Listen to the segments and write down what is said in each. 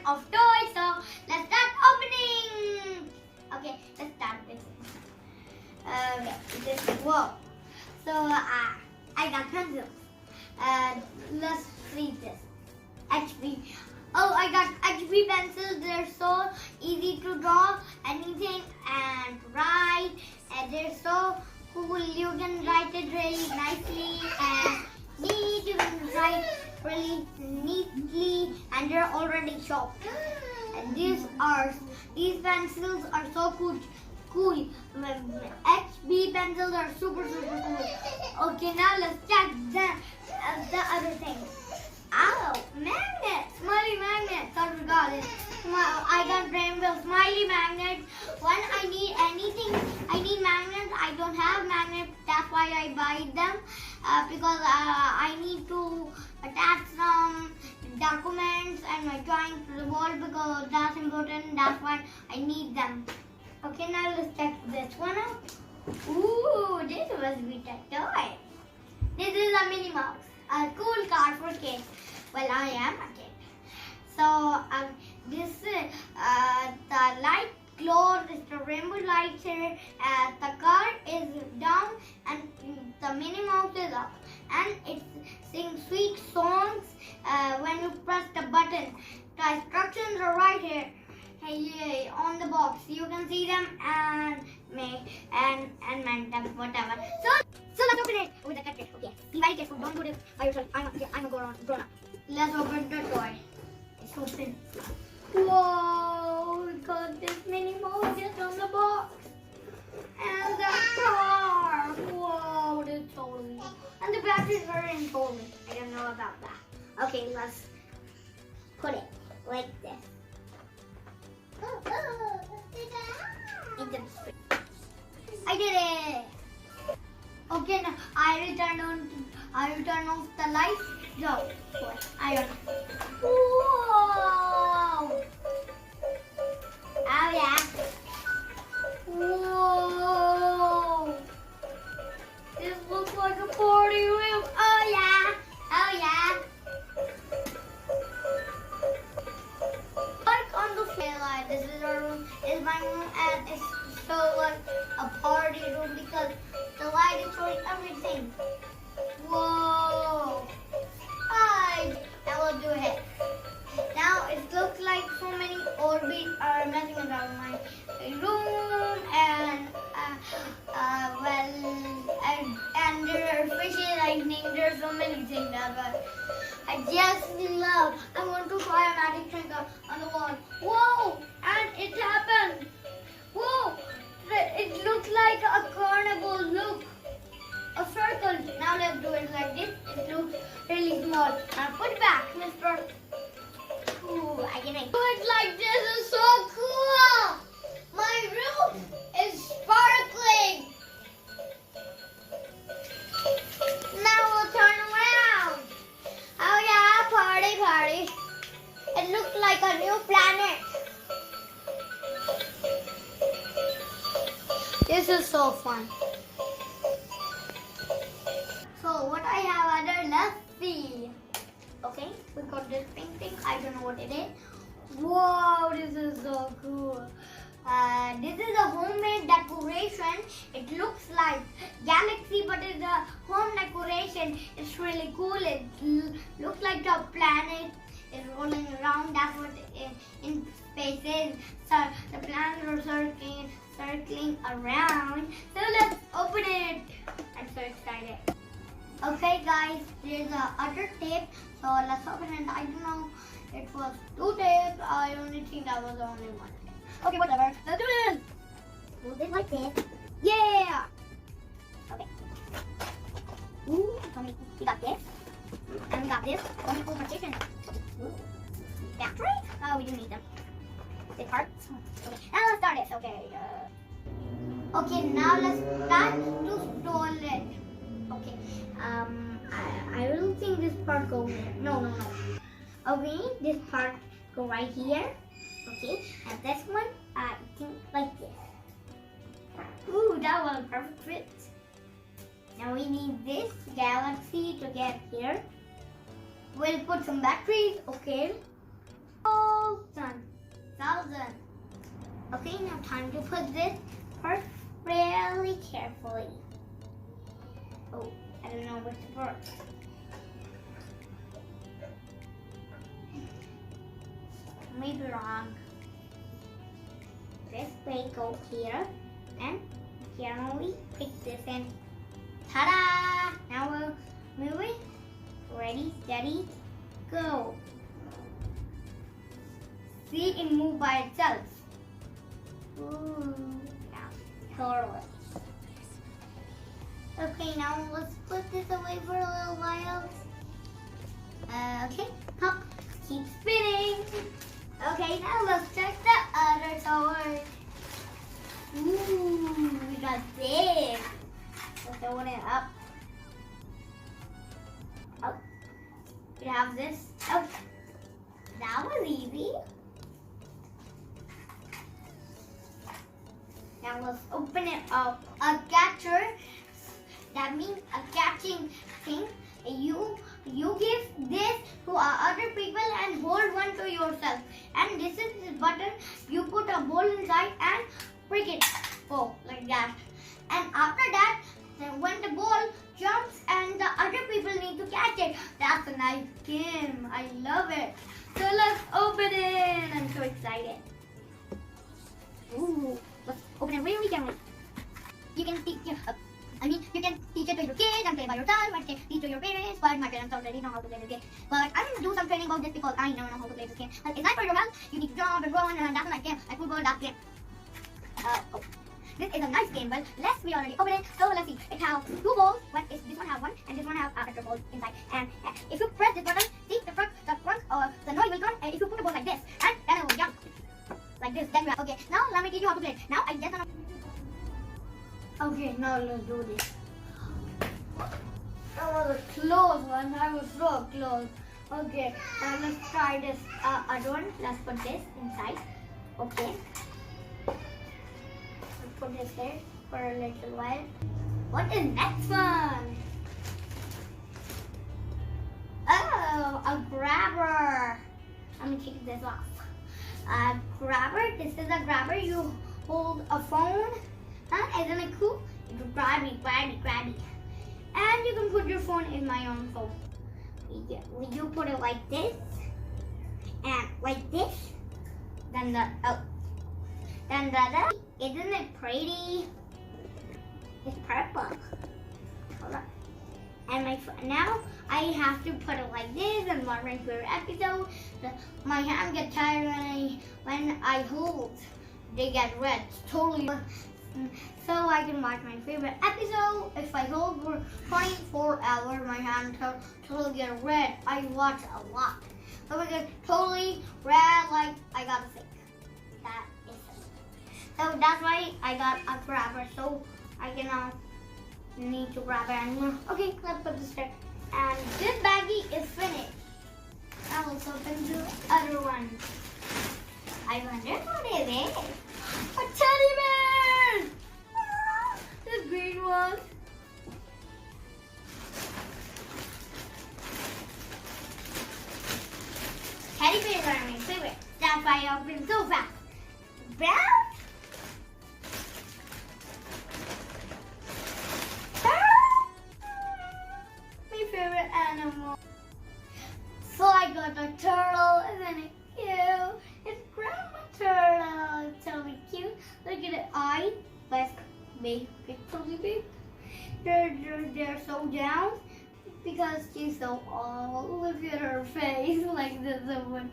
of toys. So let's start opening. Okay, let's start with this. Whoa. So I got pencils. Let's read this. HB. Oh, I got HB pencils. They're so easy to draw anything and write. And they're so cool. You can write it really nicely and neat. You can write really neatly, and they're already sharp. And these pencils are so cool. HB pencils are super cool. Okay, now let's check the other thing. Oh, magnets! Smiley magnets! I forgot it. I got rainbow smiley magnets. When I need anything, I need magnets. I don't have magnets. That's why I buy them because I need to attach some documents and my drawings to the wall because that's important. That's why I need them. Okay, now let's check this one out. Ooh, this must be a toy. This is a Minnie Mouse. A cool car for kids. Well, I am a kid. So this the light glows. It's the rainbow lights here. The car is down and the Minnie Mouse is up, and it sings sweet songs when you press the button. The instructions are right here. Hey, on the box. You can see them and make them whatever. So let's open it with a cut. Okay, be very careful. Don't do this by yourself. I'm a grown up. Let's open the toy. It's open. Whoa! We got this Minnie Mouse just on the box. And the car. Whoa! This is so neat. And the batteries are in gold. I don't know about that. Okay, let's put it like this. I did it. Okay, now I return off the lights. Go. I on. Whoa! Oh yeah. Whoa! This looks like a party room. Oh yeah. Oh yeah. Like on the skyline, this is our room. Is my room, and it's so like a party room because the light is showing everything. Whoa! I will do it. Now it looks like so many orbits are messing around my room, and and there are fishes. I think there are so many things that I just love. I want to try a magic trick on the wall. Whoa! And it happened. Whoa! It looks like a carnival. Look. A circle. Now let's do it like this. It looks really small. Now put it back, Mr. Ooh, I can do it like this. Is so cool. My room is sparkling. Now we'll turn around. Oh yeah, party. It looks like a new planet. This is so fun. So what I have other, let's see. Okay, we got this pink thing. I don't know what it is. Whoa, this is so cool. This is a homemade decoration. It looks like galaxy, but it's a home decoration. It's really cool. It looks like a planet is rolling around. That's what in space is. So the planets are circling around. So let's open it. I'm so excited. Okay guys, there's a other tape. So let's open it. I don't know. It was 2 tapes. I only think that was only 1 tape. Okay, whatever. Let's do this. Move it like this. Yeah. Okay. Ooh, we got this. And we got this. Only cool partition. Batteries? Oh, we do need them. The parts. Okay. Now let's start it. Okay. Okay, now let's start to store it. Okay. I don't think this part goes there. No. Okay, this part go right here. Okay, and this one, I think like this. Ooh, that was a perfect fit. Now we need this galaxy to get here. We'll put some batteries, okay. Oh, Thousand. Okay, now time to put this part really carefully. Oh, I don't know where to put. Maybe wrong. This way go here, and carefully pick this in. Ta-da! Now we're moving. Ready, steady, go. See it move by itself. Ooh, now totally. Okay, now let's put this away for a little while. Okay, hop, keep spinning. Okay, now let's check the other toy. Ooh, we got this. Let's open it up. Oh, we have this. Oh, that was easy. Now let's open it up. A catcher. That means a catching thing. You give this to other people and hold one to yourself. And this is the button. You put a ball inside and prick it. Oh, like that. And after that, then when the ball jumps and the other people need to catch it. That's a nice game. I love it. So let's open it. I'm so excited. Ooh, let's open it really gently. You can teach you can teach it to your kids and play by yourself, or teach to your parents, but my parents already know how to play this game. But I'm going to do some training about this because I never know how to play this game. It's not for your health. You need to jump and run, and that's a nice game. Like football, that game. Oh. This is a nice game, but we already opened it, so let's see. It has two balls. This one has one, and this one has other balls inside. And if you press this button, see the noise will come. And if you put the ball like this, and then it will jump like this. Then okay. Now let me teach you how to play. Now I just okay. Now let's do this. That was a close one. I was so close. Okay. Now let's try this other one. Let's put this inside. Okay. Put this here for a little while. What is next one? Oh, a grabber. Let me take this off. A grabber. This is a grabber. You hold a phone. Isn't it cool? You grab it. And you can put your phone in my own phone. You put it like this. And like this. Then the other. Isn't it pretty? It's purple. Hold on. And now I have to put it like this and watch my favorite episode. My hand gets tired when I hold. They get red. Totally. So I can watch my favorite episode. If I hold for 24 hours, my hand totally get red. I watch a lot. So I get totally red like I got sick. That is it. So that's why I got a grabber, so I can need to grab it anymore. Okay, let's put this there. And this baggie is finished. Now let's open the other one. I wonder what it is. A teddy bear! Ah, this green one. Teddy bears are my favorite. That's why I opened so fast. Brown? Favorite animal. So I got a turtle, isn't it cute? It's Grandma Turtle. It's totally cute. Look at the eye. But big, totally big. They're so down because she's so old. Look at her face. Like this, so funny.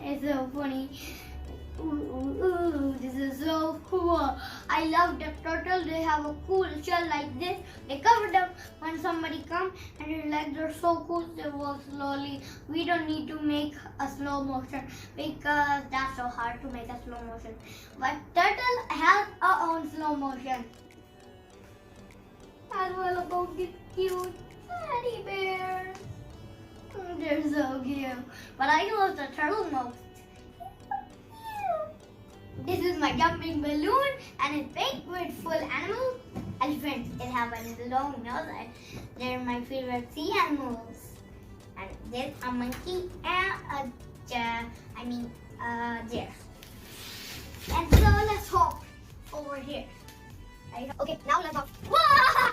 It's so funny. Ooh, this is so cool. I love the turtle. They have a cool shell like this. They cover them when somebody comes, and their legs are so cool. They walk slowly. We don't need to make a slow motion because that's so hard to make a slow motion. But turtle has our own slow motion. As well about this cute teddy bear. They're so cute. But I love the turtle most. This is my jumping balloon, and it's big with full animals. Elephants, it have a long nose. They're my favorite sea animals. And There's a monkey and a deer. And so let's hop over here. Okay, now let's hop. Whoa!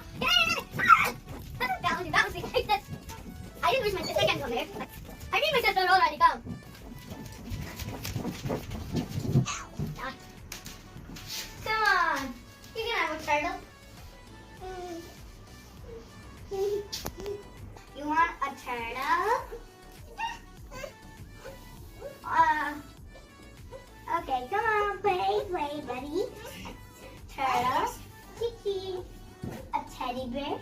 Balancing like this. I didn't reach my sister can come here. I need my sister already. Come. Come on. You can have a turtle. You want a turtle? Okay, come on, play, buddy. Turtle, Kiki, a teddy bear.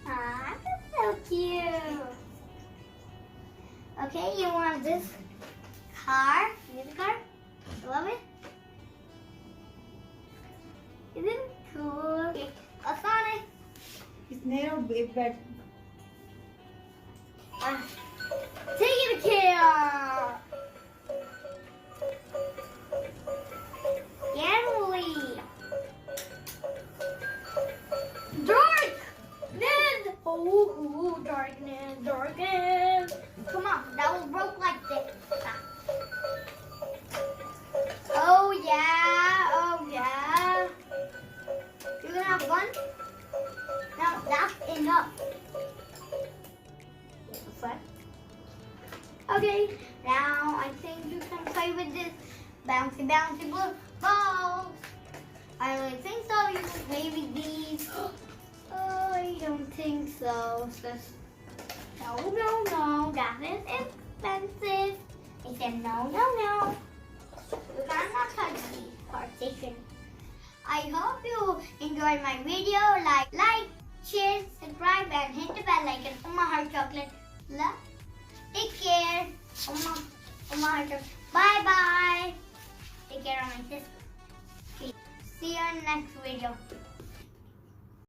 Ah, that's so cute. Okay, you want this car? This car? You love it? Isn't it cool? Okay, a Sonic. It's narrow bed. Take it to care. Gently. Darkness. Oh, darkness. Come on, that was broke like this. Oh yeah. You gonna have fun? No, that's enough. Fun. Okay, now I think you can play with this bouncy balls. I really think so. You can play with these. Oh, I don't think so. No, that is expensive. I said no. You cannot touch these partition. I hope you enjoyed my video. Like, share, subscribe, and hit the bell icon. Oma Heart Chocolate. Love. Take care. Oma Heart Chocolate. Bye. Take care of my sister. See you in the next video.